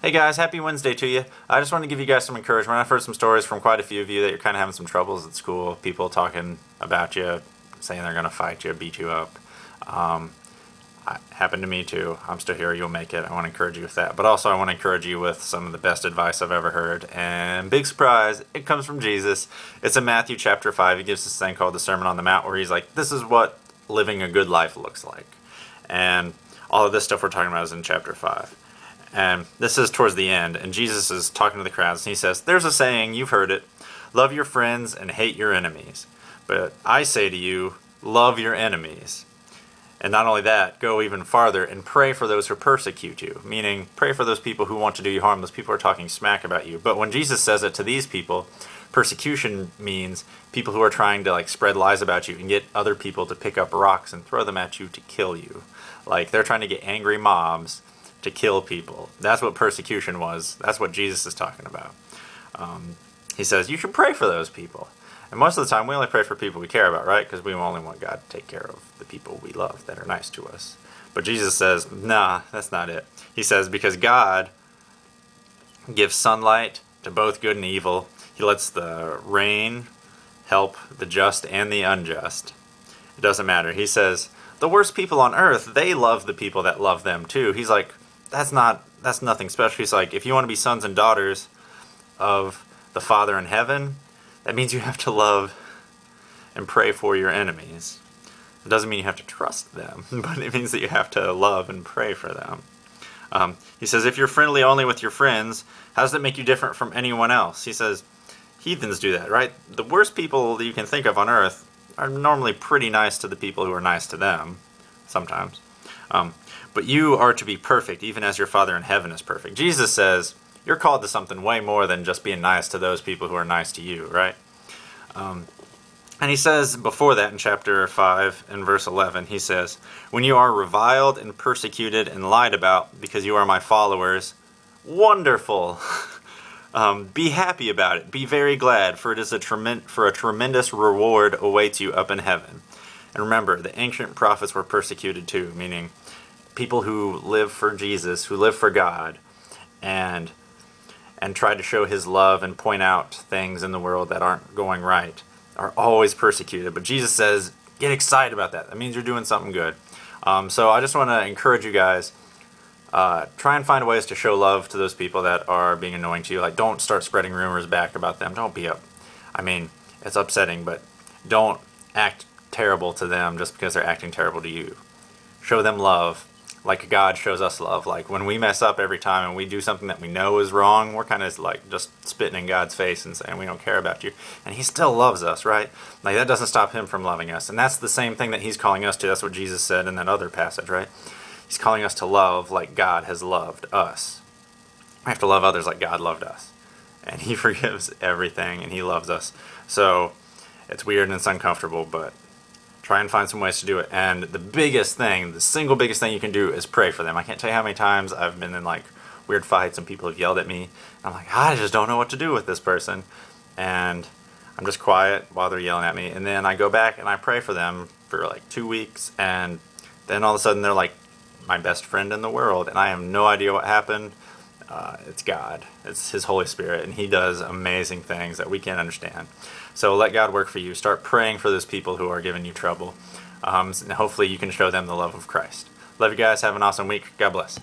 Hey guys, happy Wednesday to you. I just want to give you guys some encouragement. I've heard some stories from quite a few of you that you're kind of having some troubles at school. People talking about you, saying they're going to fight you, beat you up. Happened to me too. I'm still here. You'll make it. I want to encourage you with that. But also I want to encourage you with some of the best advice I've ever heard. And big surprise, it comes from Jesus. It's in Matthew chapter 5. He gives this thing called the Sermon on the Mount where he's like, this is what living a good life looks like. And all of this stuff we're talking about is in chapter 5. And this is towards the end, and Jesus is talking to the crowds, and he says, there's a saying, you've heard it, love your friends and hate your enemies. But I say to you, love your enemies. And not only that, go even farther and pray for those who persecute you, meaning pray for those people who want to do you harm, those people who are talking smack about you. But when Jesus says it to these people, persecution means people who are trying to spread lies about you and get other people to pick up rocks and throw them at you to kill you. Like they're trying to get angry mobs to kill people. That's what persecution was. That's what Jesus is talking about. He says you should pray for those people. And most of the time we only pray for people we care about, right? Because we only want God to take care of the people we love that are nice to us. But Jesus says, nah, that's not it. He says because God gives sunlight to both good and evil. He lets the rain help the just and the unjust. It doesn't matter. He says the worst people on earth, they love the people that love them too. He's like, that's nothing special. He's like, if you want to be sons and daughters of the Father in heaven, that means you have to love and pray for your enemies. It doesn't mean you have to trust them, but it means that you have to love and pray for them. He says, if you're friendly only with your friends, how does that make you different from anyone else? He says, heathens do that, right? The worst people that you can think of on earth are normally pretty nice to the people who are nice to them, sometimes. But you are to be perfect, even as your Father in heaven is perfect. Jesus says you're called to something way more than just being nice to those people who are nice to you, right? And he says before that in chapter 5 and verse 11, he says, when you are reviled and persecuted and lied about because you are my followers, wonderful. Be happy about it. Be very glad, for it is a tremendous reward awaits you up in heaven. And remember, the ancient prophets were persecuted too, meaning people who live for Jesus, who live for God, and try to show his love and point out things in the world that aren't going right, are always persecuted. But Jesus says, get excited about that. That means you're doing something good. So I just want to encourage you guys, try and find ways to show love to those people that are being annoying to you. Like, don't start spreading rumors back about them. Don't be it's upsetting, but don't act terrible to them just because they're acting terrible to you. Show them love like God shows us love. Like when we mess up every time and we do something that we know is wrong, we're kind of like just spitting in God's face and saying we don't care about you. And he still loves us, right? Like that doesn't stop him from loving us. And that's the same thing that he's calling us to. That's what Jesus said in that other passage, right? He's calling us to love like God has loved us. We have to love others like God loved us. And he forgives everything and he loves us. So it's weird and it's uncomfortable, but try and find some ways to do it. And the single biggest thing you can do is pray for them. I can't tell you how many times I've been in weird fights and people have yelled at me. And I'm like, I just don't know what to do with this person. And I'm just quiet while they're yelling at me. And then I go back and I pray for them for 2 weeks. And then all of a sudden they're like my best friend in the world. And I have no idea what happened. It's God. It's his Holy Spirit. And he does amazing things that we can't understand. So let God work for you. Start praying for those people who are giving you trouble. And hopefully you can show them the love of Christ. Love you guys. Have an awesome week. God bless.